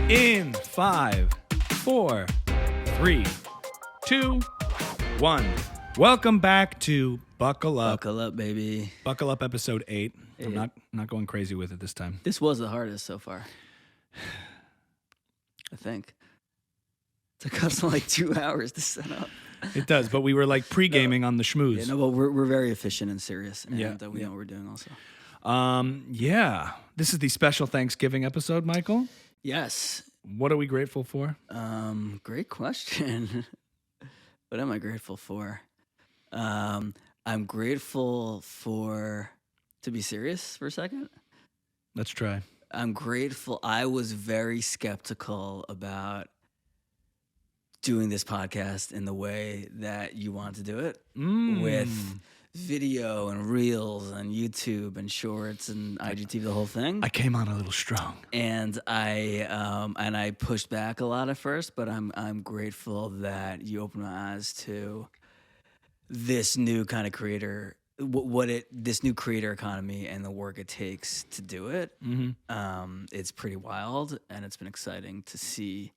In 5, 4, 3, 2, 1. Welcome back to Buckle Up. Buckle up, baby. Buckle Up episode 8. I'm not going crazy with it this time. This was the hardest so far. I think. It took us like 2 hours to set up. It does, but we were like pre-gaming on the schmooze. Yeah, no, but we're very efficient and serious, and we know what we're doing also. This is the special Thanksgiving episode, Michael. Yes. What are we grateful for? Great question. What am I grateful for? I'm grateful for, to be serious for a second. Let's try. I'm grateful. I was very skeptical about doing this podcast in the way that you want to do it, with video and reels and YouTube and shorts and IGTV, the whole thing. I came on a little strong, and I pushed back a lot at first, but I'm grateful that you opened my eyes to this new kind of creator, this new creator economy and the work it takes to do it. Mm-hmm. It's pretty wild, and it's been exciting to see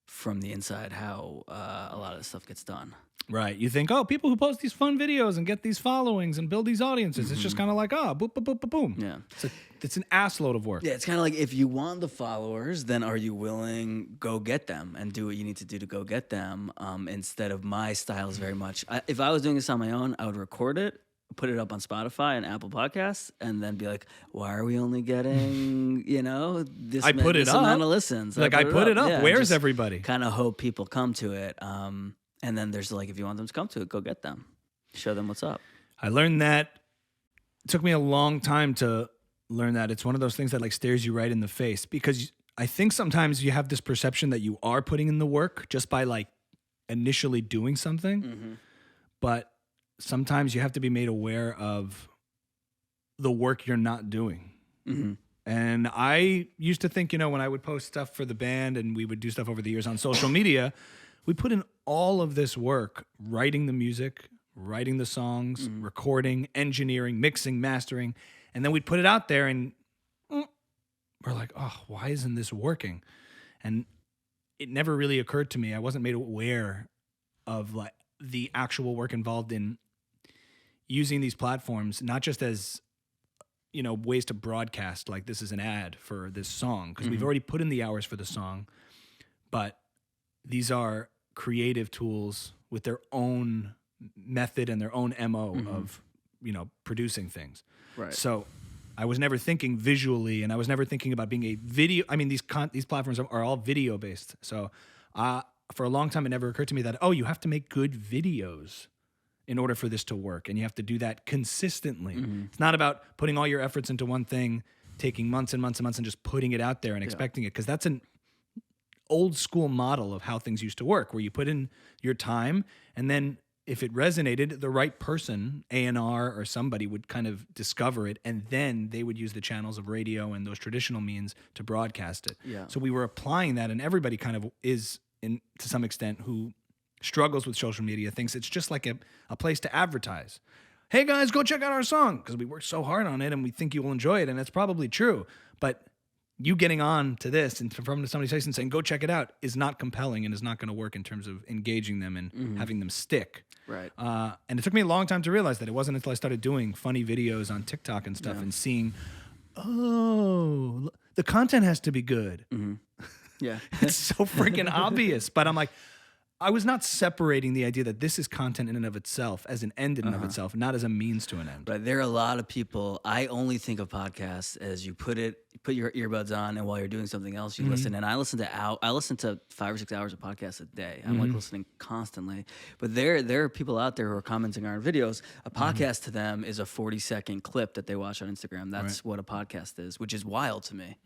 from the inside how a lot of this stuff gets done. Right. You think, oh, people who post these fun videos and get these followings and build these audiences, it's just kind of like, boop, boop, boop, boom, boom. Yeah. It's an ass load of work. Yeah, it's kind of like, if you want the followers, then are you willing, go get them and do what you need to do to go get them, instead of my style is very much, if I was doing this on my own, I would record it, put it up on Spotify and Apple Podcasts, and then be like, why are we only getting, this amount of listens? I put it up. Yeah, where's everybody? Kind of hope people come to it. And then there's like, if you want them to come to it, go get them. Show them what's up. I learned that. It took me a long time to learn that. It's one of those things that like stares you right in the face, because I think sometimes you have this perception that you are putting in the work just by like initially doing something. Mm-hmm. But sometimes you have to be made aware of the work you're not doing. Mm-hmm. And I used to think, when I would post stuff for the band and we would do stuff over the years on social media, we put in all of this work, writing the music, writing the songs, recording, engineering, mixing, mastering, and then we'd put it out there and we're like, oh, why isn't this working? And it never really occurred to me. I wasn't made aware of like the actual work involved in using these platforms, not just as, ways to broadcast, like this is an ad for this song, because we've already put in the hours for the song, but these are creative tools with their own method and their own MO of, producing things. Right. So I was never thinking visually, and I was never thinking about being a video. I mean, these platforms are all video based. So for a long time, it never occurred to me that, you have to make good videos in order for this to work. And you have to do that consistently. Mm-hmm. It's not about putting all your efforts into one thing, taking months and months and months and just putting it out there and expecting it. Because that's an old school model of how things used to work, where you put in your time, and then if it resonated, the right person, A&R or somebody, would kind of discover it, and then they would use the channels of radio and those traditional means to broadcast it. Yeah. So we were applying that, and everybody kind of is, to some extent, who struggles with social media, thinks it's just like a place to advertise. Hey guys, go check out our song, because we worked so hard on it and we think you will enjoy it, and that's probably true. But you getting on to this and from somebody's face and saying, go check it out, is not compelling and is not going to work in terms of engaging them and having them stick. Right. And it took me a long time to realize that. It wasn't until I started doing funny videos on TikTok and stuff and seeing, the content has to be good. Mm-hmm. Yeah. It's so freaking obvious. But I'm like, I was not separating the idea that this is content in and of itself as an end in and of itself, not as a means to an end. But there are a lot of people, I only think of podcasts as you put your earbuds on, and while you're doing something else, you listen. And I listen to 5 or 6 hours of podcasts a day. I'm like listening constantly. But there are people out there who are commenting on our videos. A podcast to them is a 40-second clip that they watch on Instagram. That's what a podcast is, which is wild to me.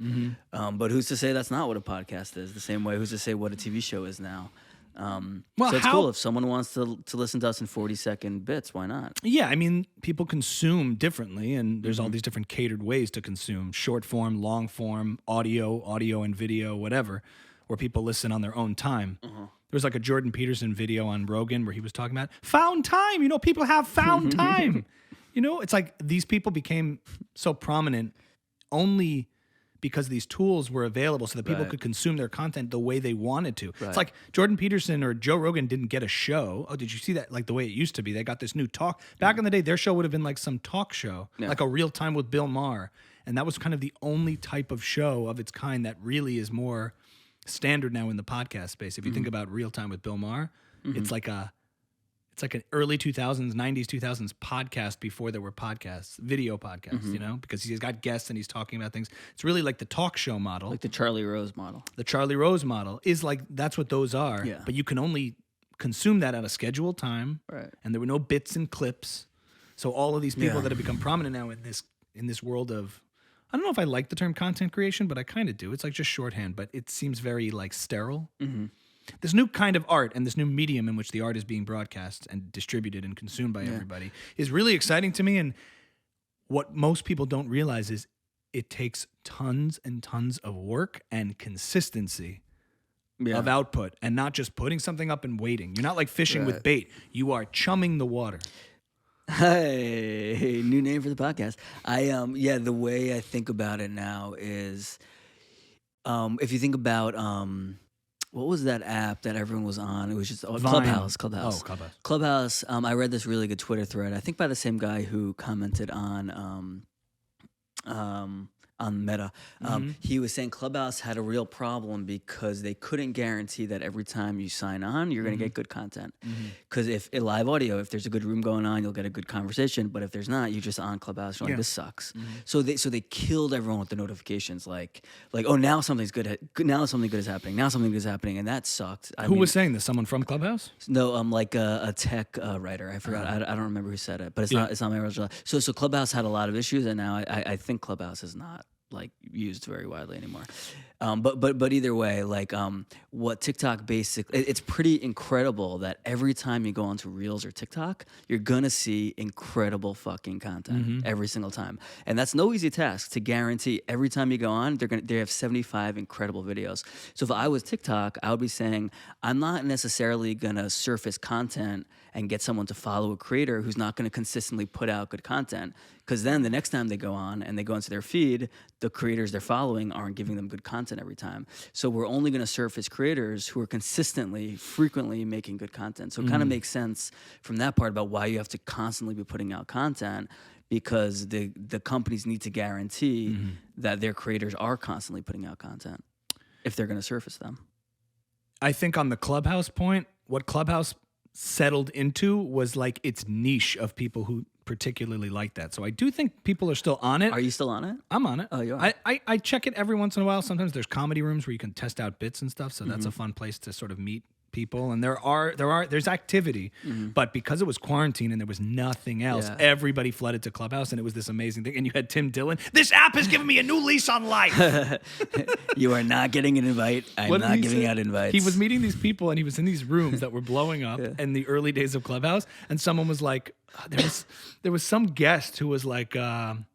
But who's to say that's not what a podcast is? The same way, who's to say what a TV show is now? So it's cool if someone wants to listen to us in 40-second bits. Why not? Yeah, I mean, people consume differently, and there's all these different catered ways to consume: short form, long form, audio and video, whatever, where people listen on their own time. There was like a Jordan Peterson video on Rogan where he was talking about found time. People have found time. It's like these people became so prominent only because these tools were available so that people Right. could consume their content the way they wanted to. Right. It's like Jordan Peterson or Joe Rogan didn't get a show. Oh, did you see that? Like the way it used to be. They got this new talk. Back in the day, their show would have been like some talk show, Yeah. like a Real Time with Bill Maher. And that was kind of the only type of show of its kind that really is more standard now in the podcast space. If you think about Real Time with Bill Maher, it's like an early 2000s, 90s, 2000s podcast before there were podcasts, video podcasts, you know, because he's got guests and he's talking about things. It's really like the talk show model. Like the Charlie Rose model. The Charlie Rose model is like, that's what those are. Yeah. But you can only consume that at a scheduled time. Right. And there were no bits and clips. So all of these people Yeah. that have become prominent now in this world of, I don't know if I like the term content creation, but I kind of do. It's like just shorthand, but it seems very like sterile. This new kind of art and this new medium in which the art is being broadcast and distributed and consumed by everybody is really exciting to me. And what most people don't realize is it takes tons and tons of work and consistency of output, and not just putting something up and waiting. You're not like fishing with bait. You are chumming the water. Hey, new name for the podcast. The way I think about it now is, if you think about, what was that app that everyone was on? It was just Clubhouse. Oh, Clubhouse. Clubhouse. I read this really good Twitter thread. I think by the same guy who commented on Meta. He was saying Clubhouse had a real problem because they couldn't guarantee that every time you sign on, you're going to get good content. Because if live audio, if there's a good room going on, you'll get a good conversation. But if there's not, you're just on Clubhouse. You're like, this sucks. So they killed everyone with the notifications. Like oh, now something's good. Now something good is happening. Now something good is happening, and that sucked. Who was saying this? Someone from Clubhouse? No, like a tech writer. I forgot. I don't remember who said it, but it's not my original. So Clubhouse had a lot of issues, and now I think Clubhouse is not like used very widely anymore. But either way, like what TikTok basically, it's pretty incredible that every time you go onto Reels or TikTok, you're gonna see incredible fucking content every single time, and that's no easy task to guarantee. Every time you go on, they have 75 incredible videos. So if I was TikTok, I would be saying I'm not necessarily gonna surface content and get someone to follow a creator who's not gonna consistently put out good content. Because then the next time they go on and they go into their feed, the creators they're following aren't giving them good content every time. So we're only going to surface creators who are consistently, frequently making good content. So it kind of makes sense from that part about why you have to constantly be putting out content, because the companies need to guarantee that their creators are constantly putting out content if they're going to surface them. I think on the Clubhouse point, what Clubhouse settled into was like its niche of people who particularly like that. So I do think people are still on it. Are you still on it? I'm on it. Oh, you are? I check it every once in a while. Sometimes there's comedy rooms where you can test out bits and stuff. So that's a fun place to sort of meet people. And there's activity, but because it was quarantine and there was nothing else, everybody flooded to Clubhouse, and it was this amazing thing. And you had Tim Dillon. This app has given me a new lease on life. You are not getting an invite. I'm not giving out invites. He was meeting these people, and he was in these rooms that were blowing up in the early days of Clubhouse. And someone was like, there was some guest who was like, I'm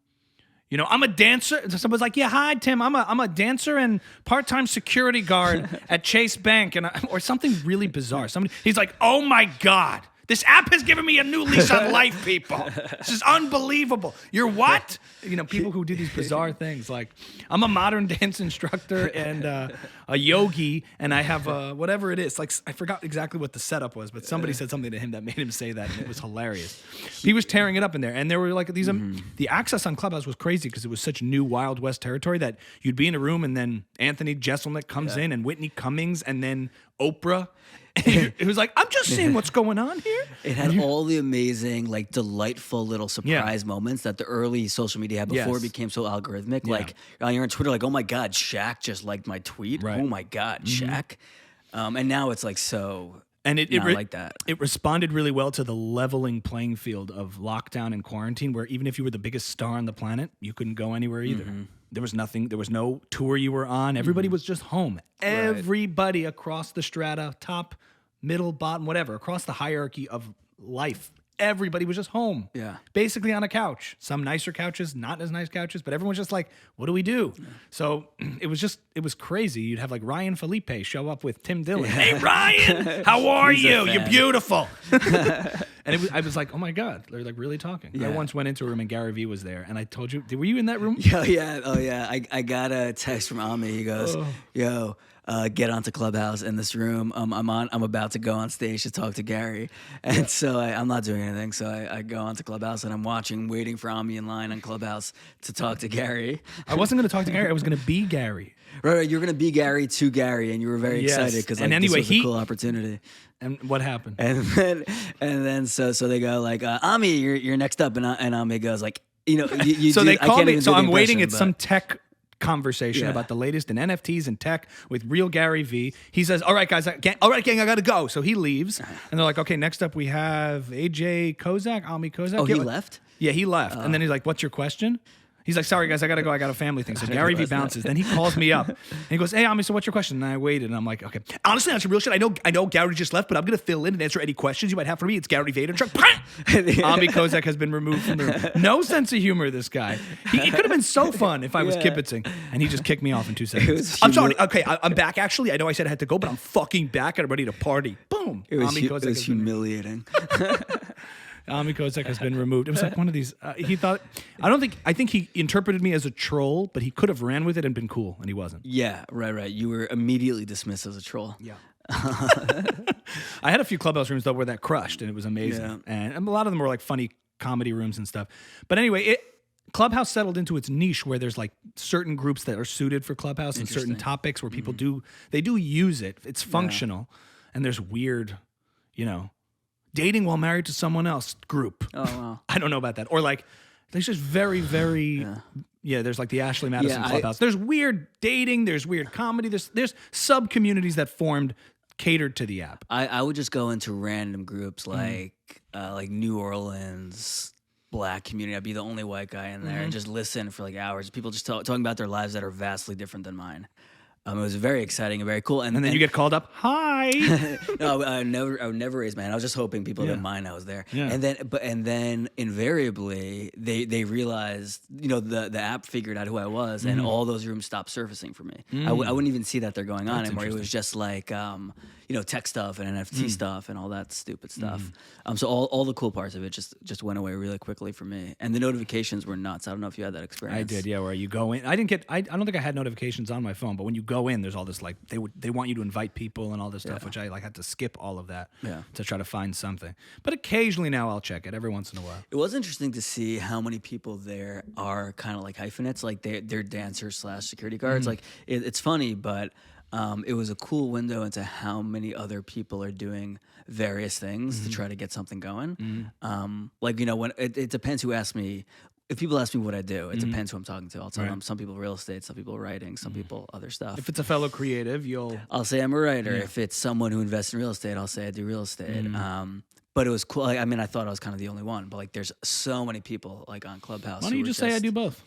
a dancer. Someone was like, yeah, hi, Tim. I'm a dancer and part-time security guard at Chase Bank, or something really bizarre. He's like, oh my God, this app has given me a new lease on life, people. This is unbelievable. You're what? People who do these bizarre things. Like, I'm a modern dance instructor and a yogi, and I have whatever it is. Like, I forgot exactly what the setup was, but somebody said something to him that made him say that, and it was hilarious. He was tearing it up in there, and there were like these. The access on Clubhouse was crazy because it was such new Wild West territory that you'd be in a room, and then Anthony Jeselnik comes in, and Whitney Cummings, and then Oprah. It was like, I'm just seeing what's going on here. It had all the amazing, like, delightful little surprise moments that the early social media had before it became so algorithmic. Like, you're on Twitter, like, oh my God, Shaq just liked my tweet. Right. Oh my God, Shaq. And now it's like so. And it like that. It responded really well to the leveling playing field of lockdown and quarantine, where even if you were the biggest star on the planet, you couldn't go anywhere either. There was nothing. There was no tour you were on. Everybody was just home. Everybody across the strata, top, middle, bottom, whatever, across the hierarchy of life. Everybody was just home. Yeah. Basically on a couch. Some nicer couches, not as nice couches, but everyone's just like, what do we do? Yeah. So it was crazy. You'd have like Ryan Felipe show up with Tim Dillon. Hey, Ryan, how are you? You're beautiful. And I was like, oh my God, they're like really talking. Yeah. I once went into a room and Gary Vee was there, and I told you, were you in that room? Oh yeah. I got a text from Ami. He goes, "Yo, get onto Clubhouse in this room. I'm about to go on stage to talk to Gary." And so I'm not doing anything. So I go onto Clubhouse and I'm waiting for Ami in line on Clubhouse to talk to Gary. I wasn't going to talk to Gary. I was going to be Gary. Right. You're going to be Gary to Gary, and you were very excited because anyway, this was a cool opportunity. And what happened? And then so they go like, Ami, you're next up, and Ami goes like, you so do, they call me. So I'm waiting at but some tech conversation about the latest in NFTs and tech with real Gary Vee. He says, all right, guys, all right, gang, I got to go. So he leaves. And they're like, okay, next up we have AJ Kozak, Ami Kozak. Oh, he left? Yeah, he left. And then he's like, what's your question? He's like, sorry, guys, I got to go. I got a family thing. So Gary Vee bounces. Then he calls me up. And he goes, hey, Ami, so what's your question? And I waited. And I'm like, okay. Honestly, that's some real shit. I know Gary just left, but I'm going to fill in and answer any questions you might have for me. It's Gary Vaynerchuk. Ami Kozak has been removed from the room. No sense of humor, this guy. It could have been so fun if I was kibitzing. And he just kicked me off in 2 seconds. I'm sorry. Okay, I'm back, actually. I know I said I had to go, but I'm fucking back and I'm ready to party. Boom. It was humiliating. Ami Kozak has been removed. It was like one of these. I think he interpreted me as a troll, but he could have ran with it and been cool, and he wasn't. Yeah, right. You were immediately dismissed as a troll. Yeah. I had a few Clubhouse rooms though where that crushed, and it was amazing. Yeah. And a lot of them were like funny comedy rooms and stuff. But anyway, Clubhouse settled into its niche where there's like certain groups that are suited for Clubhouse and certain topics where people do use it. It's functional, and there's weird, dating while married to someone else group. Oh, wow. I don't know about that. Or like, there's just very, very, there's like the Ashley Madison Clubhouse. There's weird dating. There's weird comedy. There's sub-communities that formed catered to the app. I would just go into random groups like New Orleans Black community. I'd be the only white guy in there and just listen for like hours. People just talking about their lives that are vastly different than mine. It was very exciting and very cool. And then you get called up. Hi. No, I would never raise my hand. I was just hoping people didn't mind I was there. Yeah. And then invariably they realized, the app figured out who I was, and all those rooms stopped surfacing for me. I wouldn't even see that they're going on anymore. It was just like tech stuff and NFT stuff and all that stupid stuff. So all the cool parts of it just went away really quickly for me. And the notifications were nuts. I don't know if you had that experience. I did, yeah. Where you go in, I don't think I had notifications on my phone, but when you go in, there's all this like they want you to invite people and all this stuff, which I like had to skip all of that to try to find something. But occasionally now I'll check it every once in a while. It was interesting to see how many people there are kind of like hyphenates, like they're dancers / security guards. Like it's funny, but it was a cool window into how many other people are doing various things to try to get something going. When it depends who asks me. If people ask me what I do, it depends who I'm talking to. I'll tell them some people real estate, some people writing, some people other stuff. If it's a fellow creative, I'll say I'm a writer. If it's someone who invests in real estate, I'll say I do real estate. But it was cool. I thought I was kind of the only one, but like there's so many people like on Clubhouse. Why don't you just say I do both?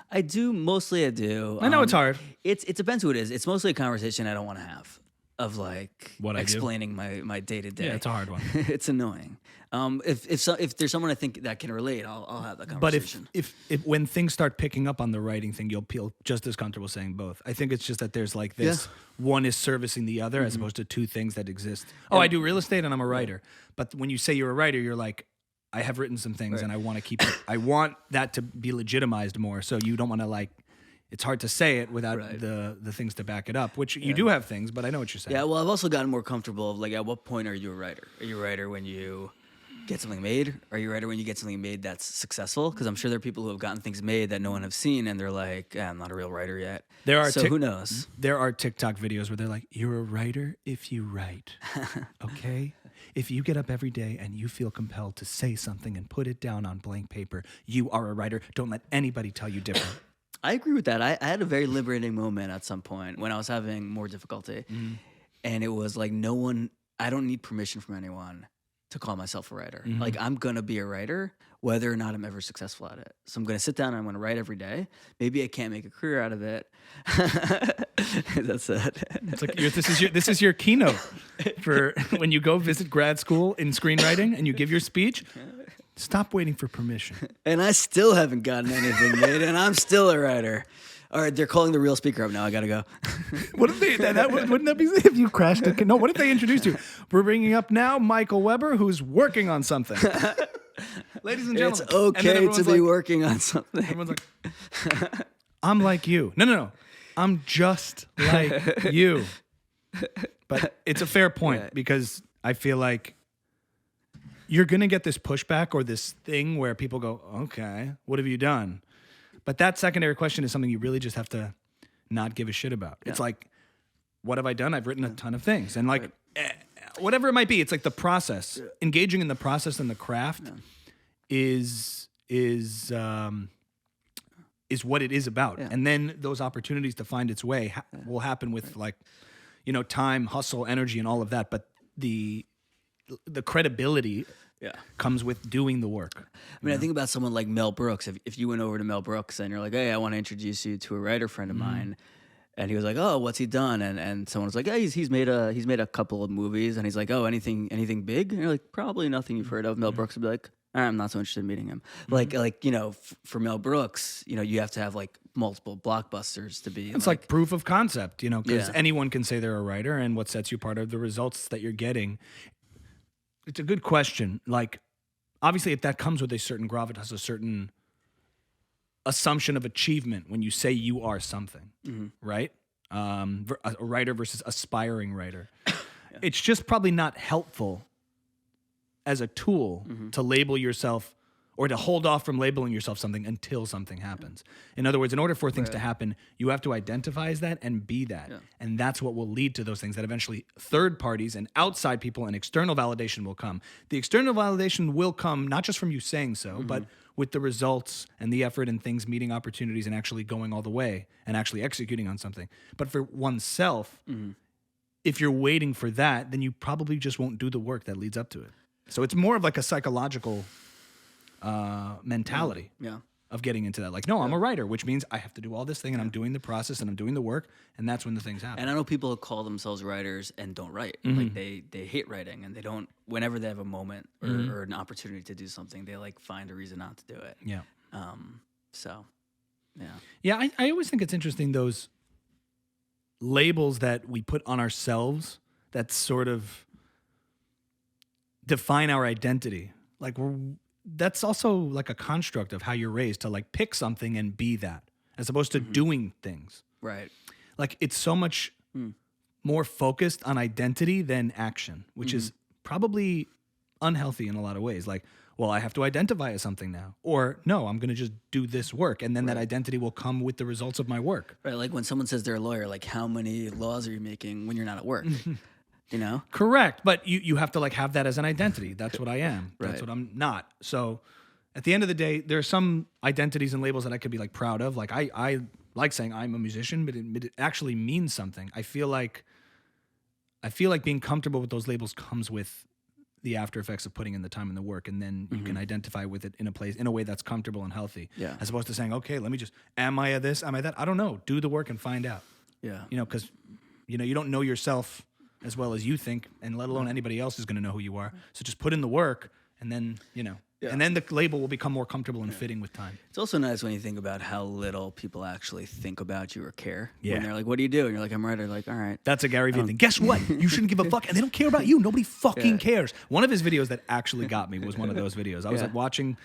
I do. Mostly I do. I know it's hard. It depends who it is. It's mostly a conversation I don't want to have of like what explaining my day to day. Yeah, it's a hard one. It's annoying. If there's someone I think that can relate, I'll have that conversation. But if when things start picking up on the writing thing, you'll feel just as comfortable saying both. I think it's just that there's like this one is servicing the other as opposed to two things that exist. Oh, I do real estate and I'm a writer. But when you say you're a writer, you're like, I have written some things and I want to keep it. I want that to be legitimized more. So you don't want to like, it's hard to say it without the things to back it up, which you do have things, but I know what you're saying. Yeah, well, I've also gotten more comfortable of like, at what point are you a writer? Are you a writer when you get something made? Are you a writer when you get something made that's successful? Because I'm sure there are people who have gotten things made that no one have seen, and they're like, I'm not a real writer yet. Who knows? There are TikTok videos where they're like, you're a writer if you write, okay? If you get up every day and you feel compelled to say something and put it down on blank paper, you are a writer. Don't let anybody tell you different. I agree with that. I had a very liberating moment at some point when I was having more difficulty. And it was like, I don't need permission from anyone to call myself a writer. Like, I'm going to be a writer whether or not I'm ever successful at it. So I'm going to sit down and I'm going to write every day. Maybe I can't make a career out of it. That's it. It's like this is your keynote for when you go visit grad school in screenwriting and you give your speech. Stop waiting for permission. And I still haven't gotten anything made, and I'm still a writer. All right, they're calling the real speaker up now. I gotta go. What if they? Wouldn't that be if you crashed it? No. What if they introduced you? We're bringing up now Michael Weber, who's working on something. Ladies and gentlemen, It's okay to be working on something. Everyone's like, I'm like you. No. I'm just like you. But it's a fair point because I feel like you're going to get this pushback or this thing where people go, okay, what have you done? But that secondary question is something you really just have to not give a shit about. Yeah. It's like, what have I done? I've written a ton of things. And like, whatever it might be, it's like the process. Yeah. Engaging in the process and the craft is what it is about. Yeah. And then those opportunities to find its way will happen with like, time, hustle, energy, and all of that. But the credibility comes with doing the work. I mean, I think about someone like Mel Brooks. If you went over to Mel Brooks and you're like, hey, I want to introduce you to a writer friend of mine. And he was like, oh, what's he done? And someone was like, yeah, he's made a couple of movies. And he's like, oh, anything big? And you're like, probably nothing you've heard of. Mel Brooks would be like, all right, I'm not so interested in meeting him. Like for Mel Brooks, you have to have like multiple blockbusters to be. It's like proof of concept, because anyone can say they're a writer, and what sets you apart are the results that you're getting. It's a good question. Like, obviously, if that comes with a certain gravitas, a certain assumption of achievement when you say you are something, right? A writer versus aspiring writer. It's just probably not helpful as a tool to label yourself or to hold off from labeling yourself something until something happens. In other words, in order for things to happen, you have to identify as that and be that. Yeah. And that's what will lead to those things that eventually third parties and outside people and external validation will come. The external validation will come not just from you saying so, but with the results and the effort and things meeting opportunities and actually going all the way and actually executing on something. But for oneself, if you're waiting for that, then you probably just won't do the work that leads up to it. So it's more of like a psychological mentality of getting into that. Like, no, I'm a writer, which means I have to do all this thing and I'm doing the process and I'm doing the work, and that's when the things happen. And I know people who call themselves writers and don't write. Like they hate writing, and they don't, whenever they have a moment or an opportunity to do something, they like find a reason not to do it. Yeah. Yeah, I always think it's interesting, those labels that we put on ourselves that sort of define our identity. Like, that's also like a construct of how you're raised to like pick something and be that, as opposed to doing things. Right. Like, it's so much more focused on identity than action, which is probably unhealthy in a lot of ways. Like, well, I have to identify as something now, or no, I'm going to just do this work, and then that identity will come with the results of my work. Right. Like when someone says they're a lawyer, like, how many laws are you making when you're not at work? Correct. But you have to like have that as an identity. That's what I am. Right. That's what I'm not. So at the end of the day, there are some identities and labels that I could be like proud of. Like I like saying I'm a musician, but it actually means something. I feel like being comfortable with those labels comes with the after effects of putting in the time and the work, and then you can identify with it in a way that's comfortable and healthy. Yeah. As opposed to saying, okay, let me just, am I a this? Am I that? I don't know. Do the work and find out. Yeah. Because you don't know yourself as well as you think, and let alone anybody else is going to know who you are. So just put in the work, and then, and then the label will become more comfortable and fitting with time. It's also nice when you think about how little people actually think about you or care. Yeah. When they're like, what do you do? And you're like, I'm a writer. Like, all right. That's a Gary Vee thing. Guess what? You shouldn't give a fuck. And they don't care about you. Nobody fucking cares. One of his videos that actually got me was one of those videos. I was like watching,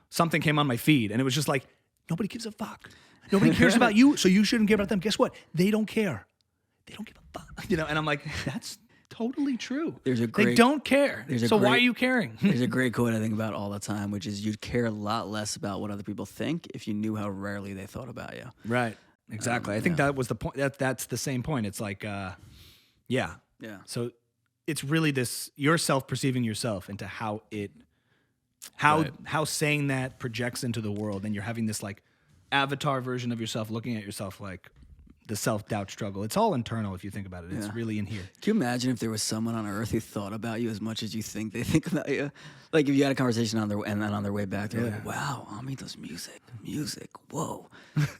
something came on my feed, and it was just like, nobody gives a fuck. Nobody cares about you, so you shouldn't care about them. Guess what? They don't care. They don't give a fuck. And I'm like, that's totally true. They don't care. So why are you caring? There's a great quote I think about all the time, which is, you'd care a lot less about what other people think if you knew how rarely they thought about you. Right. Exactly. I think that was the point. That's the same point. It's like, yeah. So it's really this, yourself perceiving yourself into how saying that projects into the world, and you're having this like avatar version of yourself looking at yourself like the self-doubt struggle. It's all internal if you think about it. It's really in here. Can you imagine if there was someone on earth who thought about you as much as you think they think about you? Like if you had a conversation on their way back, they're like, wow, Ami does music. Whoa.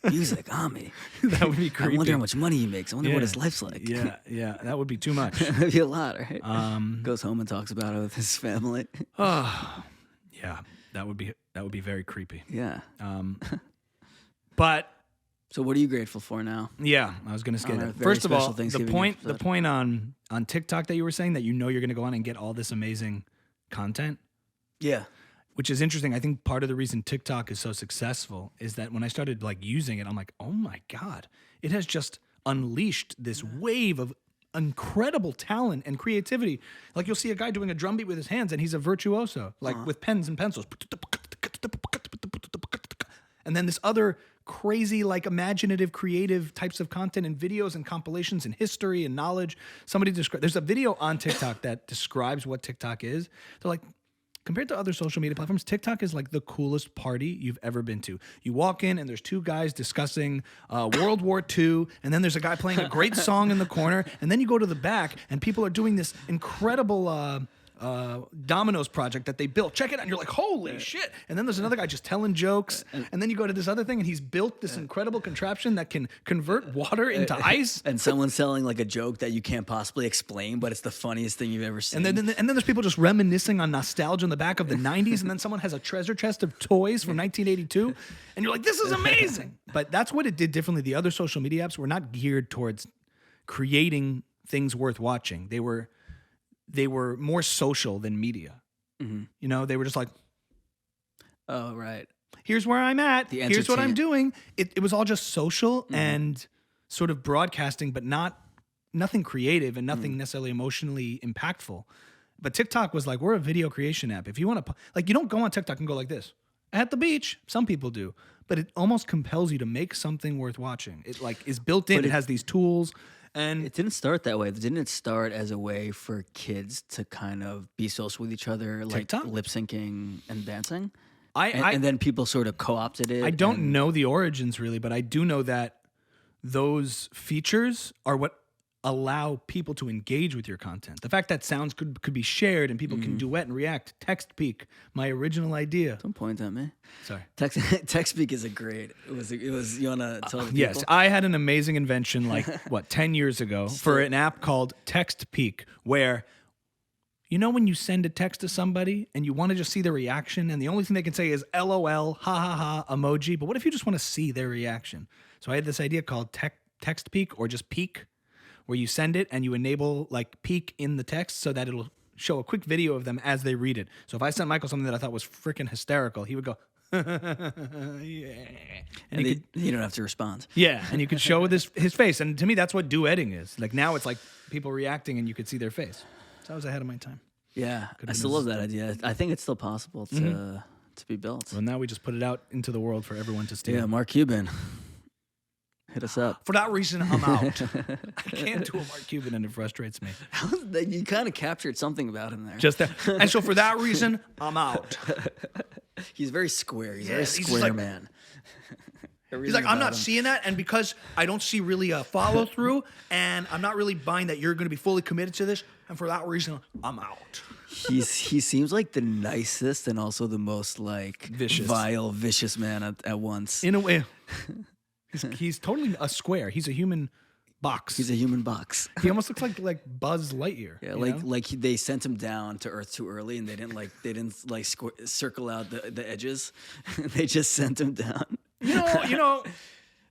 Music, Ami. That would be creepy. I wonder how much money he makes. I wonder what his life's like. Yeah. That would be too much. That'd be a lot, right? Goes home and talks about it with his family. Yeah. That would be very creepy. Yeah. But So what are you grateful for now? Yeah, I was going to say On our that. very First of all, special the Thanksgiving point episode. on TikTok that you were saying that you're going to go on and get all this amazing content, Yeah. which is interesting. I think part of the reason TikTok is so successful is that when I started like using it, I'm like, oh my God, it has just unleashed this wave of incredible talent and creativity. Like you'll see a guy doing a drum beat with his hands and he's a virtuoso, like with pens and pencils. And then this other crazy, like imaginative, creative types of content and videos and compilations and history and knowledge. There's a video on TikTok that describes what TikTok is. They're like, compared to other social media platforms, TikTok is like the coolest party you've ever been to. You walk in and there's two guys discussing World War II, and then there's a guy playing a great song in the corner, and then you go to the back and people are doing this incredible Domino's project that they built. Check it out. And you're like, holy shit. And then there's another guy just telling jokes. And then you go to this other thing and he's built this incredible contraption that can convert water into ice. And someone's telling like a joke that you can't possibly explain, but it's the funniest thing you've ever seen. And then there's people just reminiscing on nostalgia in the back of the 90s. And then someone has a treasure chest of toys from 1982. And you're like, this is amazing. But that's what it did differently. The other social media apps were not geared towards creating things worth watching. They were more social than media. Mm-hmm. You know, they were just like, Oh, right. here's where I'm at. Here's what I'm entertainment. doing. It was all just social and sort of broadcasting, but nothing creative and nothing necessarily emotionally impactful. But TikTok was like, we're a video creation app. If you want to, like, you don't go on TikTok and go like this at the beach. Some people do, but it almost compels you to make something worth watching. It like is built in. It has these tools. And It didn't start that way. Didn't it start as a way for kids to kind of be social with each other, like TikTok? lip syncing and dancing? I And then people sort of co-opted it. I don't and- know the origins really, but I do know that those features are what allow people to engage with your content. The fact that sounds could be shared and people can duet and react. Text peek, my original idea. Don't point at me. Sorry. Text speak is a great. It was. You wanna tell the people? Yes, I had an amazing invention like 10 years ago for an app called Text Peek, where you know when you send a text to somebody and you want to just see their reaction and the only thing they can say is LOL, ha ha ha, emoji, but what if you just want to see their reaction? So I had this idea called Text Peek or just Peek, where you send it and you enable like peek in the text so that it'll show a quick video of them as they read it. So if I sent Michael something that I thought was freaking hysterical, he would go, yeah. And you don't have to respond. Yeah, and you could show with his face. And to me, that's what duetting is. Like now it's like people reacting and you could see their face. So I was ahead of my time. Yeah, I been still love that idea. I think it's still possible to be built. Well, now we just put it out into the world for everyone to steal. Yeah, Mark Cuban, hit us up. For that reason, I'm out. I can't do a Mark Cuban and it frustrates me. You kind of captured something about him there. Just that. And so for that reason, I'm out. He's very square. He's a very he's just square like- man. He's like, I'm not seeing that. And because I don't see really a follow through and I'm not really buying that you're going to be fully committed to this. And for that reason, I'm out. He seems like the nicest and also the most like Vicious. vile, vicious man at once. In a way, he's totally a square. He's a human box. He's a human box. He almost looks like Buzz Lightyear. Yeah, you know? they sent him down to Earth too early, and they didn't circle out the edges. They just sent him down. You know.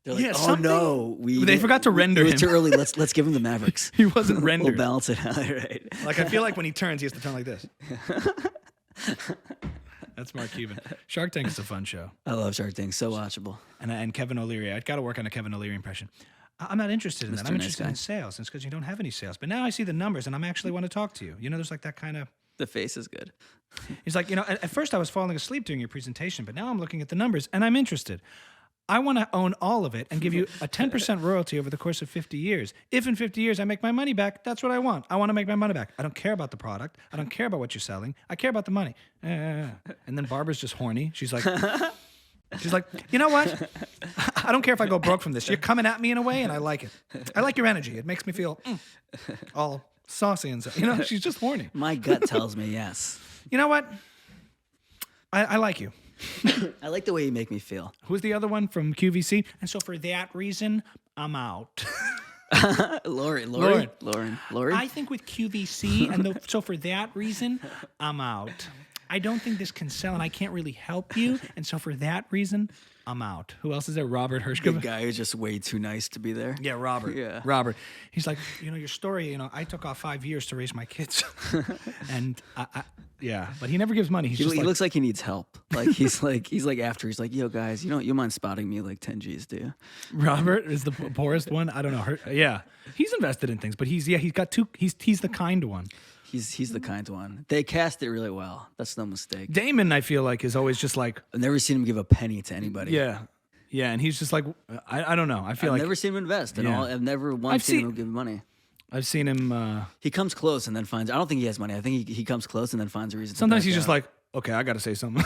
They're like, Yeah, oh something- no, They forgot to render it was him. too early. Let's give him the Mavericks. He wasn't We'll rendered. balance it out, right? Like I feel like when he turns, he has to turn like this. That's Mark Cuban. Shark Tank is a fun show, I love Shark Tank, so watchable. and Kevin O'Leary. I've got to work on a Kevin O'Leary impression. I'm not interested in that. Mr. I'm Nice interested Guy. in sales. It's because you don't have any sales. But now I see the numbers, and I'm actually want to talk to you. You know, there's like that kind of. The face is good. He's like, at first I was falling asleep during your presentation, but now I'm looking at the numbers, and I'm interested. I want to own all of it and give you a 10% royalty over the course of 50 years. If in 50 years I make my money back, that's what I want. I want to make my money back. I don't care about the product. I don't care about what you're selling. I care about the money. And then Barbara's just horny. She's like, you know what? I don't care if I go broke from this. You're coming at me in a way, and I like it. I like your energy. It makes me feel all saucy and stuff. You know, she's just horny. My gut tells me yes. You know what? I like you. I like the way you make me feel. Who's the other one from QVC? And so for that reason, I'm out. Lauren. I think with QVC, and so for that reason, I'm out. I don't think this can sell, and I can't really help you. And so for that reason, I'm out. Who else is there? Robert The Hirschkopf. guy who's just way too nice to be there. Yeah, Robert. Yeah. Robert. He's like, your story, I took off 5 years to raise my kids. And yeah, but he never gives money. He looks like he needs help. Like he's like after he's like, yo guys, you mind spotting me like 10 G's, do you? Robert is the poorest one. I don't know. Yeah. He's invested in things, but he's got two. He's the kind one. He's the kind one. They cast it really well. That's no mistake. Damon, I feel like, is always just like, I've never seen him give a penny to anybody. yeah. Yeah, and he's just like, I don't know. I feel I've like never seen him invest at Yeah. all. I've never once seen him give money. I've seen him. He comes close and then finds. I don't think he has money. I think he comes close and then finds a reason. Sometimes to he's back just out. like, okay, I got to say something.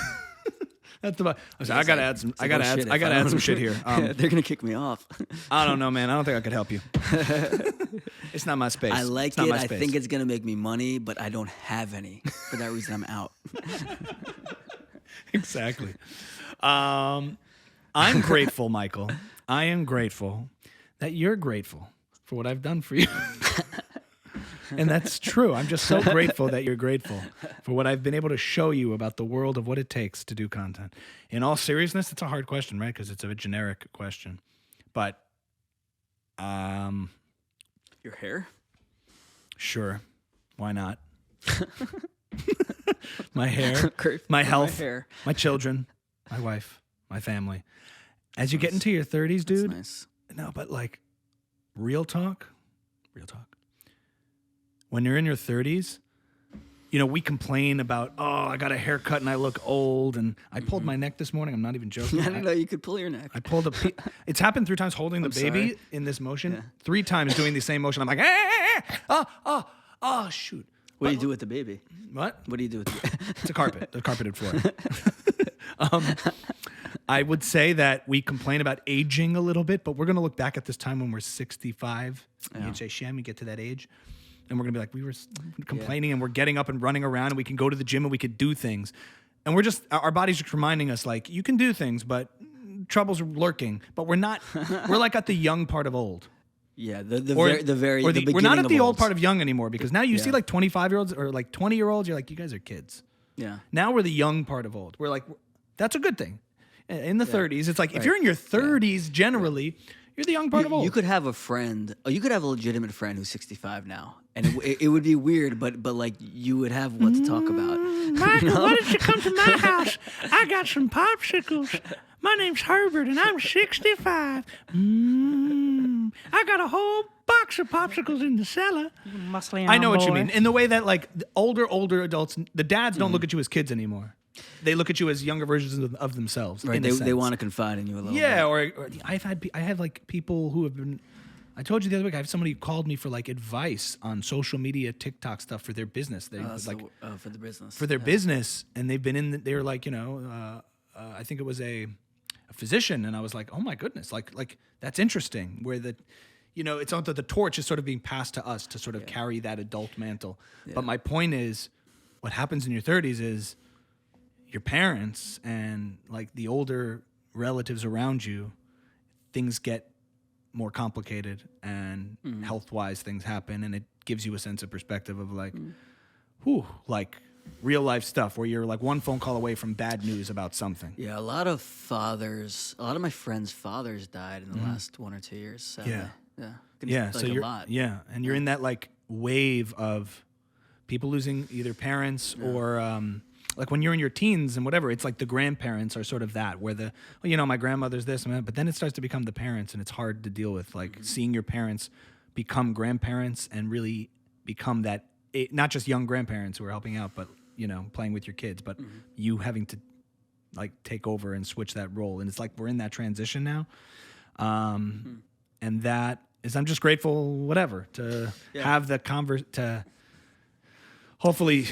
That's the. I gotta add some. I gotta oh, add. shit, I if gotta I add don't- some shit here. They're gonna kick me off. I don't know, man. I don't think I could help you. It's not my space. I like it's not it. my I space. think it's gonna make me money, but I don't have any. For that reason, I'm out. Exactly. I'm grateful, Michael. I am grateful that you're grateful for what I've done for you. And that's true. I'm just so grateful that you're grateful for what I've been able to show you about the world of what it takes to do content. In all seriousness, it's a hard question, right? Because it's a generic question. But Your hair? sure. Why not? My hair, Kurt, my my health, hair. my children, my wife, my family. As you get into your 30s, dude. Nice. No, but like real talk. When you're in your 30s, we complain about, I got a haircut and I look old, and I pulled my neck this morning. I'm not even joking. I didn't know you could pull your neck. I pulled it's happened 3 times holding the baby sorry. in this motion. 3 times doing the same motion. I'm like, shoot. What do you do with the baby? What? What do you do with the It's a carpet, a carpeted floor. I would say that we complain about aging a little bit, but we're going to look back at this time when we're 65. And you'd say, Shem, you get to that age. And we're going to be like, we were complaining and we're getting up and running around and we can go to the gym and we could do things. And our body's just reminding us, like, you can do things, but troubles are lurking. But we're not, we're like at the young part of old. Yeah, We're not at the old part of young anymore, because now you see like 25-year-olds or like 20-year-olds, you're like, you guys are kids. Yeah. Now we're the young part of old. We're like, that's a good thing. In the 30s, it's like, if you're in your 30s, generally, you're the young part of old. You could have a friend, you could have a legitimate friend who's 65 now, and it would be weird, but like you would have what to talk about. Michael, why don't you come to my house? I got some popsicles. My name's Herbert, and I'm 65. I got a whole box of popsicles in the cellar. I know what you mean. In the way that, like, the older adults, the dads don't look at you as kids anymore. They look at you as younger versions of themselves. Right, they want to confide in you a little bit. Yeah, or I have like people who have been. I told you the other week, I have somebody who called me for like advice on social media, TikTok stuff for their business. They for the business. for their business, and they've been they were like, I think it was a physician, and I was like, oh my goodness, like that's interesting. Where it's not that the torch is sort of being passed to us to sort of carry that adult mantle. Yeah. But my point is, what happens in your 30s is your parents and like the older relatives around you, things get more complicated, and health-wise things happen, and it gives you a sense of perspective of like, like real life stuff where you're like one phone call away from bad news about something. Yeah, a lot of my friends' fathers died in the last 1 or 2 years. Sadly. Yeah. Like So you're a lot. Yeah, and you're in that like wave of people losing either parents or like when you're in your teens and whatever, it's like the grandparents are sort of that, where my grandmother's this and that, but then it starts to become the parents, and it's hard to deal with, like seeing your parents become grandparents and really become that, not just young grandparents who are helping out, but, playing with your kids, but you having to like take over and switch that role. And it's like, we're in that transition now. And that is, I'm just grateful, to have the to hopefully,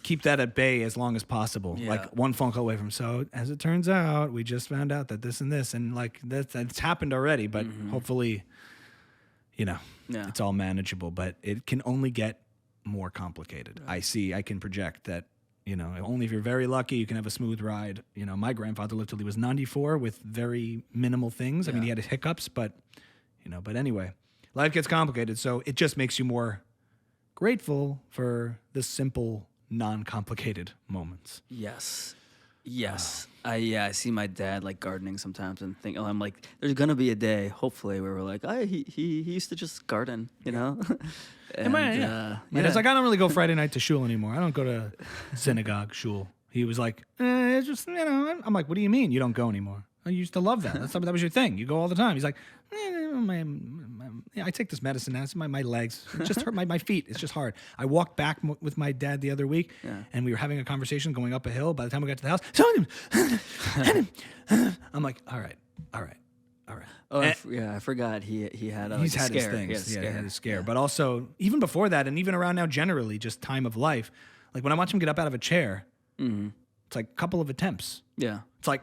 keep that at bay as long as possible. Yeah. Like one phone call away from, so as it turns out, we just found out that this and this, and like that's happened already, but hopefully, it's all manageable, but it can only get more complicated. Right. I can project that, only if you're very lucky, you can have a smooth ride. My grandfather lived till he was 94 with very minimal things. I mean, he had his hiccups, but anyway, life gets complicated. So it just makes you more grateful for the simple non-complicated moments. Yes. I see my dad like gardening sometimes and think, I'm like, there's gonna be a day, hopefully, where we're like, he used to just garden, you know. And, My dad's like, I don't really go Friday night to shul anymore. I don't go to synagogue shul. He was like, it's just, you know. I'm like, what do you mean you don't go anymore? I used to love that. That was your thing. You go all the time. He's like, I take this medicine now. It's my legs. It just hurt my feet. It's just hard. I walked back with my dad the other week, and we were having a conversation going up a hill. By the time we got to the house, I'm like, all right. Oh, I forgot he had He's had his scare. things. He had his scare. But also, even before that, and even around now generally, just time of life, like when I watch him get up out of a chair, it's like a couple of attempts. Yeah. It's like,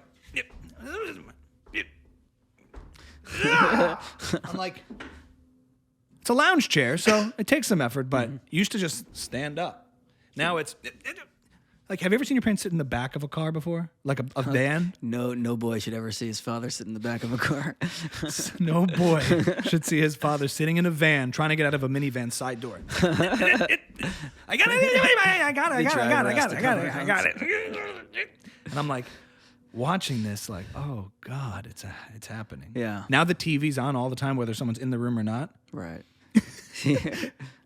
I'm like, it's a lounge chair, so it takes some effort, but you used to just stand up. Now it's like, have you ever seen your parents sit in the back of a car before? Like a van? No boy should ever see his father sit in the back of a car. No boy should see his father sitting in a van trying to get out of a minivan side door. I got it. And I'm like, watching this, like, oh God, it's happening. Yeah. Now the TV's on all the time, whether someone's in the room or not. Right.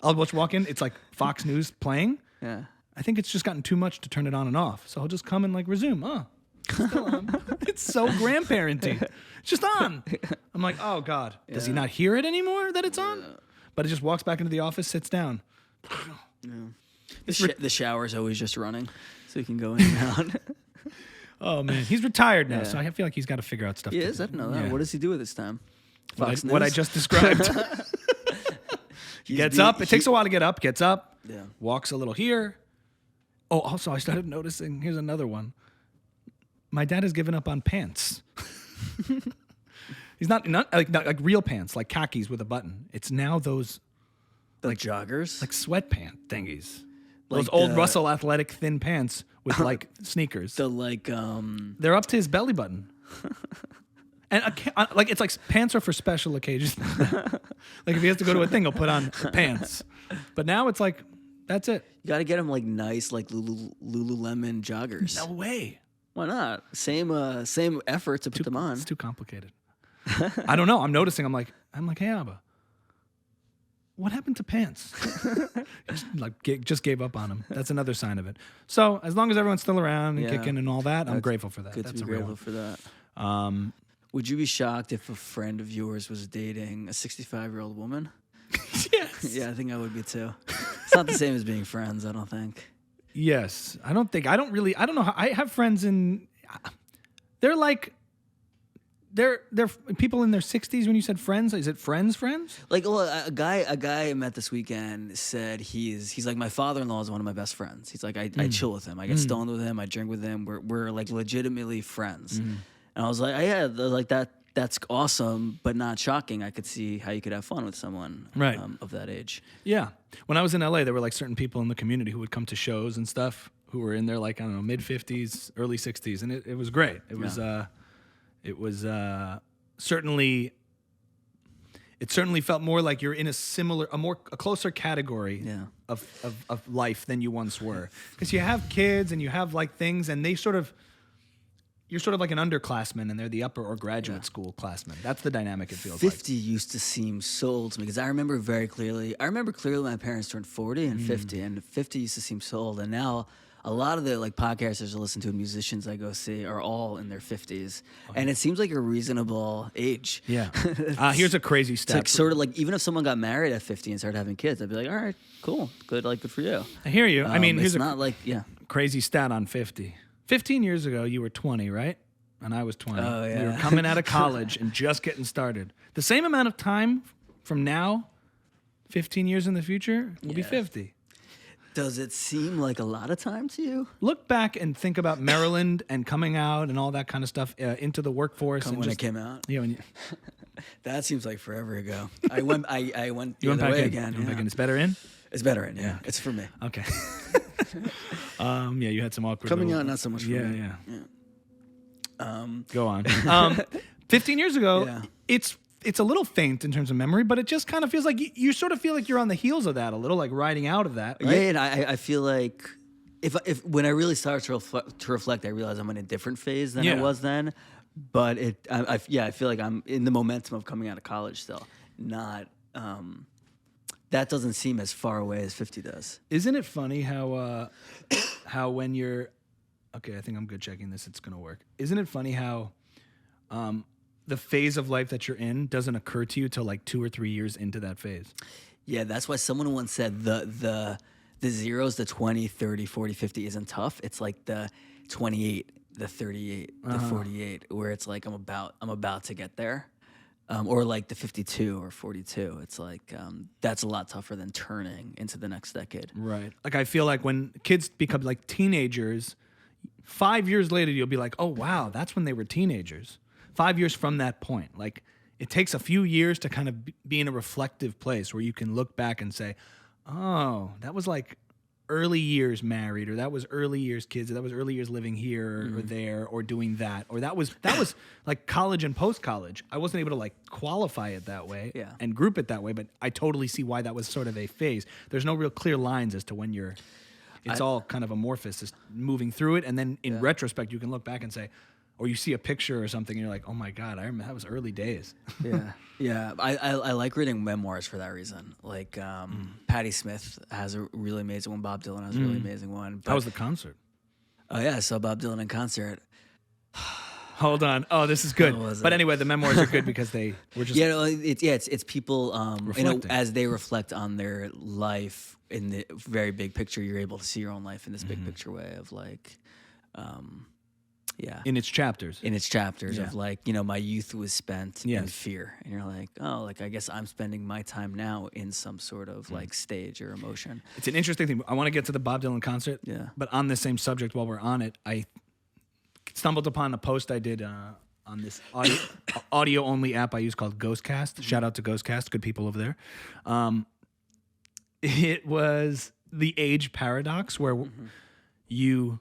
I'll walk in. It's like Fox News playing. Yeah. I think it's just gotten too much to turn it on and off. So I'll just come and like resume. Oh, it's still on. It's so grandparenting. It's just on. I'm like, oh God, does he not hear it anymore that it's on? But it just walks back into the office, sits down. The shower's always just running, so you can go in and out. Oh man, he's retired now, so I feel like he's got to figure out stuff. He is. I don't know that. What does he do with his time? Fox News? What I just described. He gets up. It takes a while to get up. Gets up. Yeah. Walks a little here. Oh, also I started noticing. Here's another one. My dad has given up on pants. He's not like real pants, like khakis with a button. It's now those like joggers, like sweatpant thingies. Those old Russell athletic thin pants with like sneakers. They're up to his belly button. And like it's like pants are for special occasions. Like if he has to go to a thing, he'll put on pants. But now it's like that's it. You got to get him like nice like Lululemon joggers. No way. Why not? Same effort to put them on. It's too complicated. I don't know. I'm noticing. I'm like, hey Abba, what happened to pants? just gave up on them. That's another sign of it. So as long as everyone's still around and kicking and all that, I'm grateful for that. Good That's to be grateful for that. Would you be shocked if a friend of yours was dating a 65-year-old woman? Yes. Yeah, I think I would be too. It's not the same as being friends, I don't think. Yes. I don't know how I have friends they're people in their 60s. When you said friends, is it friends? Like, well, a guy I met this weekend said he's like, my father-in-law is one of my best friends. He's like, I chill with him. I get stoned with him. I drink with him. We're like legitimately friends. And I was like, yeah, like that's awesome, but not shocking. I could see how you could have fun with someone of that age. Yeah. When I was in LA, there were like certain people in the community who would come to shows and stuff who were in their like, I don't know, mid 50s, early 60s. And it was great. It was certainly felt more like you're in a closer category of life than you once were. Because you have kids and you have like things and you're sort of like an underclassman and they're the upper or graduate school classmen. That's the dynamic it feels 50 used to seem so old to me because I remember very clearly. I remember clearly my parents turned 40 and 50, and 50 used to seem so old. And now a lot of the like podcasters I listen to and musicians I go see are all in their 50s, and it seems like a reasonable age. Yeah. Here's a crazy stat. It's like sort of like even if someone got married at 50 and started having kids, I'd be like, all right, cool, good for you. I hear you. I mean, here's crazy stat on 50. 15 years ago, you were 20, right? And I was 20. Oh, yeah. We were coming out of college and just getting started. The same amount of time from now, 15 years in the future, we'll be 50. Does it seem like a lot of time to you? Look back and think about Maryland and coming out and all that kind of stuff into the workforce. When it came out? Yeah. That seems like forever ago. I went you went back way in. again. You went back in. It's better in? It's better in, yeah. It's for me. Okay. You had some awkward coming out, not so much for me. Yeah. Go on. 15 years ago, it's a little faint in terms of memory, but it just kind of feels like you sort of feel like you're on the heels of that a little, like riding out of that, right? Yeah, and I feel like if when I really start to reflect, I realize I'm in a different phase than I was then. But I feel like I'm in the momentum of coming out of college still. Not that doesn't seem as far away as 50 does. Isn't it funny how when you're okay, I think I'm good checking this. It's gonna work. Isn't it funny how the phase of life that you're in doesn't occur to you till like 2 or 3 years into that phase? Yeah, that's why someone once said the zeros, the 20, 30, 40, 50 isn't tough. It's like the 28, the 38, the 48, where it's like I'm about to get there. Or like the 52 or 42. It's like that's a lot tougher than turning into the next decade. Right. Like I feel like when kids become like teenagers, 5 years later you'll be like, oh wow, that's when they were teenagers. 5 years from that point. Like it takes a few years to kind of be in a reflective place where you can look back and say, oh, that was like early years married, or that was early years kids, or that was early years living here or there or doing that, or that was like college and post-college. I wasn't able to like qualify it that way and group it that way, but I totally see why that was sort of a phase. There's no real clear lines as to when it's all kind of amorphous, just moving through it, and then in retrospect you can look back and say, or you see a picture or something and you're like, oh my God, I remember that was early days. Yeah. I like reading memoirs for that reason. Like Patti Smith has a really amazing one. Bob Dylan has a really amazing one. How was the concert? Oh yeah, I saw Bob Dylan in concert. Hold on. Oh, this is good. But anyway, the memoirs are good because they were just it's people as they reflect on their life in the very big picture. You're able to see your own life in this big picture way of like. In its chapters. Of like, my youth was spent in fear. And you're like, oh, like I guess I'm spending my time now in some sort of like stage or emotion. It's an interesting thing. I want to get to the Bob Dylan concert. Yeah. But on the same subject while we're on it, I stumbled upon a post I did on this audio only app I use called Ghostcast. Shout out to Ghostcast. Good people over there. It was the age paradox where you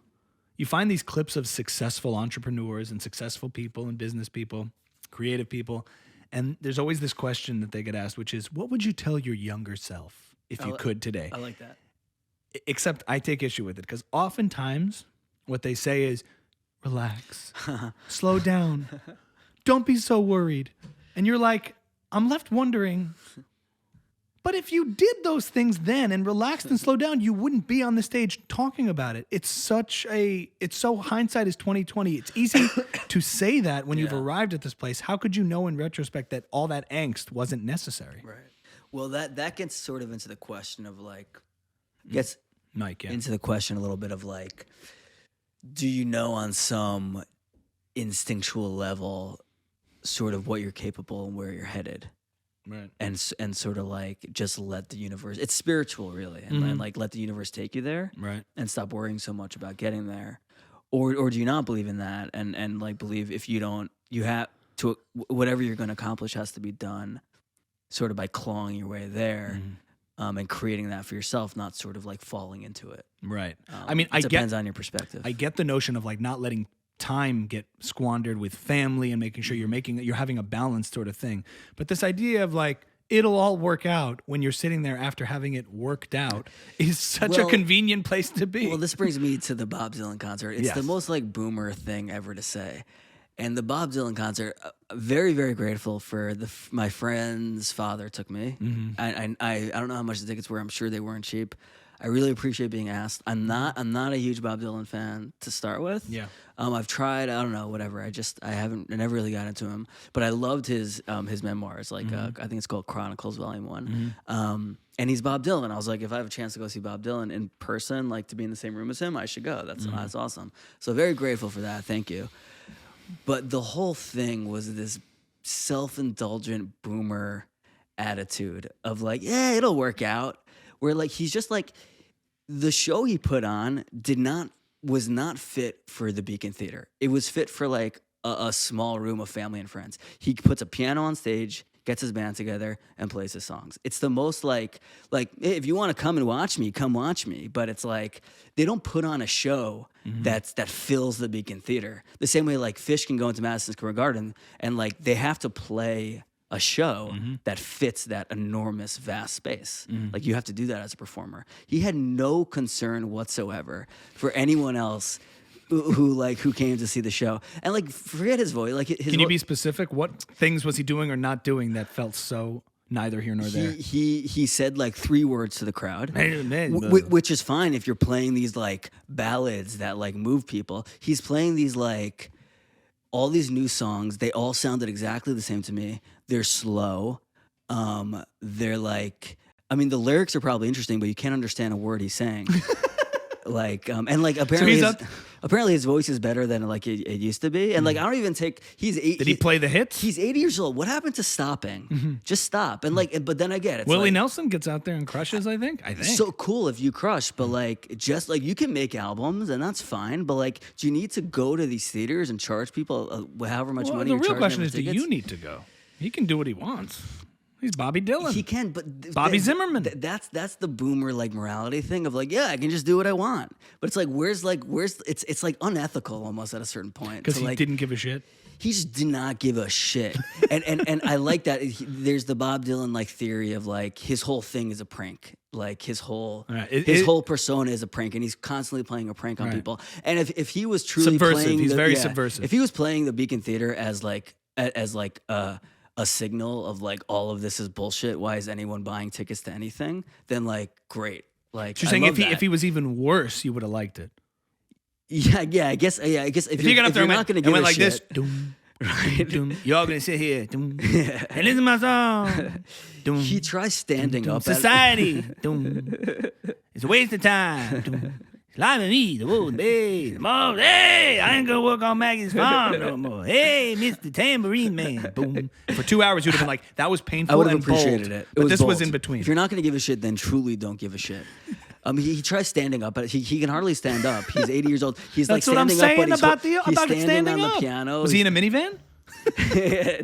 find these clips of successful entrepreneurs and successful people and business people, creative people, and there's always this question that they get asked, which is, what would you tell your younger self if you could today? I like that. Except I take issue with it because oftentimes what they say is, relax, slow down, don't be so worried. And you're like, I'm left wondering, but if you did those things then and relaxed and slowed down, you wouldn't be on the stage talking about it. It's so hindsight is 2020. It's easy to say that when you've arrived at this place. How could you know in retrospect that all that angst wasn't necessary? Right. Well, that gets sort of into the question of like, into the question a little bit of like, do you know on some instinctual level sort of what you're capable and where you're headed? Right. And sort of like just let the universe, it's spiritual really, and like let the universe take you there, right? And stop worrying so much about getting there, or do you not believe in that and like believe if you don't, you have to, whatever you're going to accomplish has to be done sort of by clawing your way there, and creating that for yourself, not sort of like falling into it. Right. It depends on your perspective. I get the notion of like not letting time get squandered with family and making sure you're having a balanced sort of thing. But this idea of like, it'll all work out when you're sitting there after having it worked out is such a convenient place to be. Well, this brings me to the Bob Dylan concert. It's the most like boomer thing ever to say. And the Bob Dylan concert, very, very grateful for my friend's father took me. I don't know how much the tickets were. I'm sure they weren't cheap. I really appreciate being asked. I'm not a huge Bob Dylan fan to start with. Yeah. I've tried, I don't know, whatever. I never really got into him. But I loved his memoirs. Like I think it's called Chronicles Volume 1. And he's Bob Dylan. I was like, if I have a chance to go see Bob Dylan in person, like to be in the same room as him, I should go. That's awesome. So very grateful for that. Thank you. But the whole thing was this self-indulgent boomer attitude of like, yeah, it'll work out. Where like he's just like, the show he put on was not fit for the Beacon Theater. It was fit for like a small room of family and friends. He puts a piano on stage, gets his band together, and plays his songs. It's the most like if you want to come and watch me, come watch me. But it's like they don't put on a show that fills the Beacon Theater. The same way like Fish can go into Madison Square Garden and like they have to play a show that fits that enormous, vast space. Like you have to do that as a performer. He had no concern whatsoever for anyone else who came to see the show. And like, forget his voice. Like, Can you be specific? What things was he doing or not doing that felt so neither here nor there? He said like 3 words to the crowd, which is fine if you're playing these like ballads that like move people. He's playing these like all these new songs. They all sounded exactly the same to me. They're slow. They're like, I mean, the lyrics are probably interesting, but you can't understand a word he's saying. Like, and like apparently his voice is better than like it used to be. And like, I don't even take, Did he play the hits? He's 80 years old. What happened to stopping? Just stop. And like, but then I get it. Willie like, Nelson gets out there and crushes, I think. So cool if you crush, but like, just like you can make albums and that's fine. But like, do you need to go to these theaters and charge people however much money the you're real charging question them is, for do tickets? you need to go? He can do what he wants. He's Bobby Dylan. He can, but Bobby Zimmerman. That's the boomer like morality thing of like, yeah, I can just do what I want. But it's like, where's it's like unethical almost at a certain point. Because he like, didn't give a shit. He just did not give a shit. and I like that. There's the Bob Dylan like theory of like his whole thing is a prank. Like his whole whole persona is a prank, and he's constantly playing a prank on people. And if he was truly subversive, playing, he's very subversive. If he was playing the Beacon Theater as like a signal of like all of this is bullshit. Why is anyone buying tickets to anything? Then like great. Like so you're saying if he was even worse, you would have liked it. Yeah. I guess if you got up there not going to give a like shit, this, doom, right? Doom, y'all gonna sit here, doom, and listen to my song. Doom, he tries standing up. Society, doom, it's a waste of time. Doom. Slime me, the wood, babe, mom, hey, I ain't gonna work on Maggie's farm no more. Hey, Mr. Tambourine Man, boom. For 2 hours, you'd have been like, that was painful. I would have and appreciated bold. it. But this bold. was in between. If you're not gonna give a shit, then truly don't give a shit. He tries standing up, but he can hardly stand up. He's 80 years old. He's That's like standing up, but he's standing standing on up. the piano. Was he in a minivan?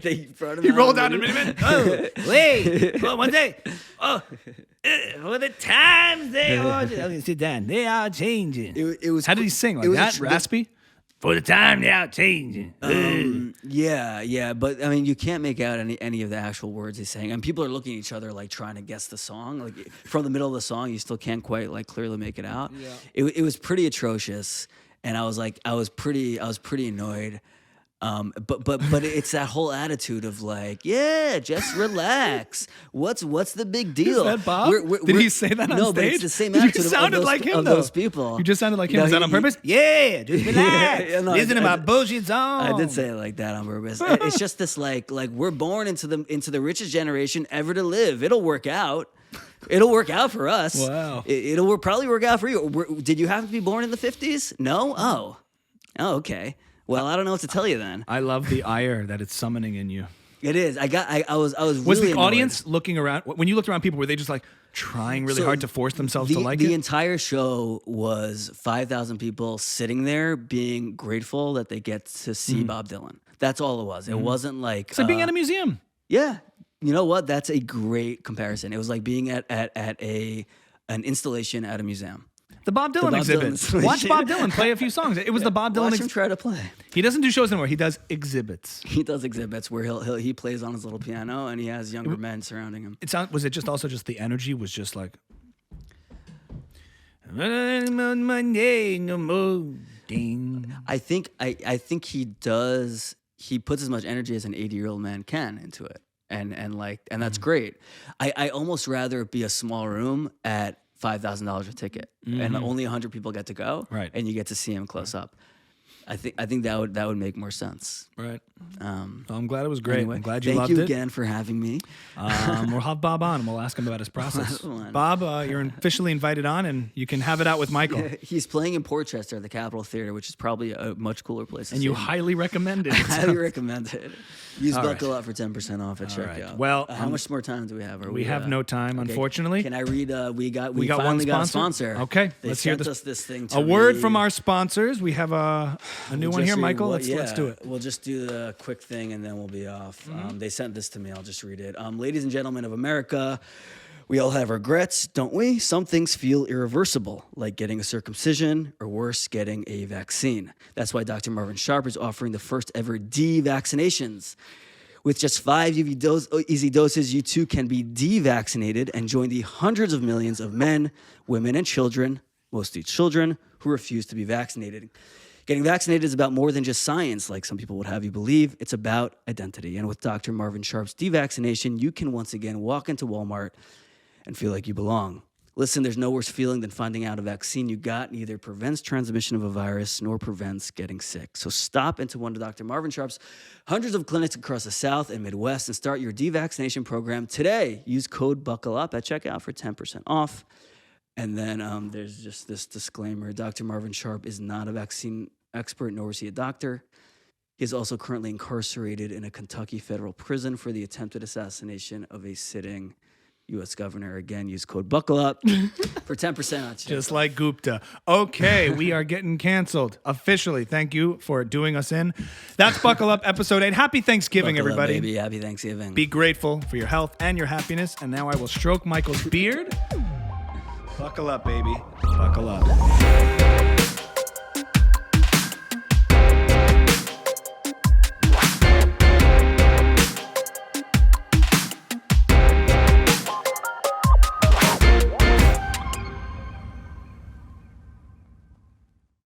He rolled down in a minivan. Oh, wait, one day. Oh, for the times they are. Okay, sit down. They are changing. It was. How did he sing like that? Raspy. For the time they are changing. Yeah, but I mean, you can't make out any of the actual words he's saying, and people are looking at each other like trying to guess the song. Like from the middle of the song, you still can't quite like clearly make it out. Yeah. It was pretty atrocious, and I was pretty annoyed. But it's that whole attitude of like, yeah, just relax. What's the big deal? Is that Bob? Did he say that on stage? No, but it's the same attitude of those people. You just sounded like him. Is that on purpose? Yeah, just relax. Listen to my bullshit song. I did say it like that on purpose. It's just this like we're born into the richest generation ever to live. It'll work out. It'll work out for us. Wow. It'll probably work out for you. Did you have to be born in the 50s? No? Oh, okay. Well, I don't know what to tell you then. I love the ire that it's summoning in you. It is. I was really Was the annoyed. audience looking around when you looked around? People were they just like trying really hard to force themselves to like it? The entire show was 5,000 people sitting there being grateful that they get to see Bob Dylan. That's all it was. It wasn't like it's like being at a museum. Yeah, you know what? That's a great comparison. It was like being at an installation at a museum. The Bob Dylan exhibit. Watch Bob Dylan play a few songs. It was the Bob Dylan. Watch him try to play. He doesn't do shows anymore. He does exhibits. He does exhibits where he plays on his little piano and he has younger men surrounding him. Was it just also just the energy was just like. I think he does. He puts as much energy as an 80-year-old man can into it, and that's great. I almost rather it be a small room at $5,000 a ticket, and only 100 people get to go, right? And you get to see him close up. I think that would make more sense, right? Well, I'm glad it was great. Anyway, I'm glad you loved it. Thank you again for having me. We'll have Bob on and we'll ask him about his process. Bob, you're officially invited on, and you can have it out with Michael. He's playing in Portchester at the Capitol Theater, which is probably a much cooler place. And you highly recommend it. I highly recommend it. Use Buckle Up for 10% off at checkout. Right. Well, how much more time do we have? We have no time, unfortunately. Can I read? We finally one got a sponsor. Okay, let's hear this thing. A word from our sponsors. We have a new one here, Michael. Let's do it. We'll just do the quick thing and then we'll be off. They sent this to me. I'll just read it. Ladies and gentlemen of America, we all have regrets, don't we? Some things feel irreversible, like getting a circumcision or worse, getting a vaccine. That's why Dr. Marvin Sharp is offering the first ever D vaccinations. With just 5 easy doses, you too can be devaccinated and join the hundreds of millions of men, women, and children, mostly children, who refuse to be vaccinated. Getting vaccinated is about more than just science, like some people would have you believe. It's about identity. And with Dr. Marvin Sharp's devaccination, you can once again walk into Walmart and feel like you belong. Listen, there's no worse feeling than finding out a vaccine you got neither prevents transmission of a virus nor prevents getting sick. So stop into one of Dr. Marvin Sharp's hundreds of clinics across the South and Midwest and start your devaccination program today. Use code BUCKLEUP at checkout for 10% off. And then there's just this disclaimer. Dr. Marvin Sharp is not a vaccine expert, nor is he a doctor. He is also currently incarcerated in a Kentucky federal prison for the attempted assassination of a sitting U.S. governor. Again, use code BUCKLEUP for 10% on checkout. Just like Gupta. Okay, we are getting canceled officially. Thank you for doing us in. That's Buckle Up episode 8. Happy Thanksgiving, Buckle everybody. up, baby. Happy Thanksgiving. Be grateful for your health and your happiness. And now I will stroke Michael's beard. Buckle up, baby. Buckle up.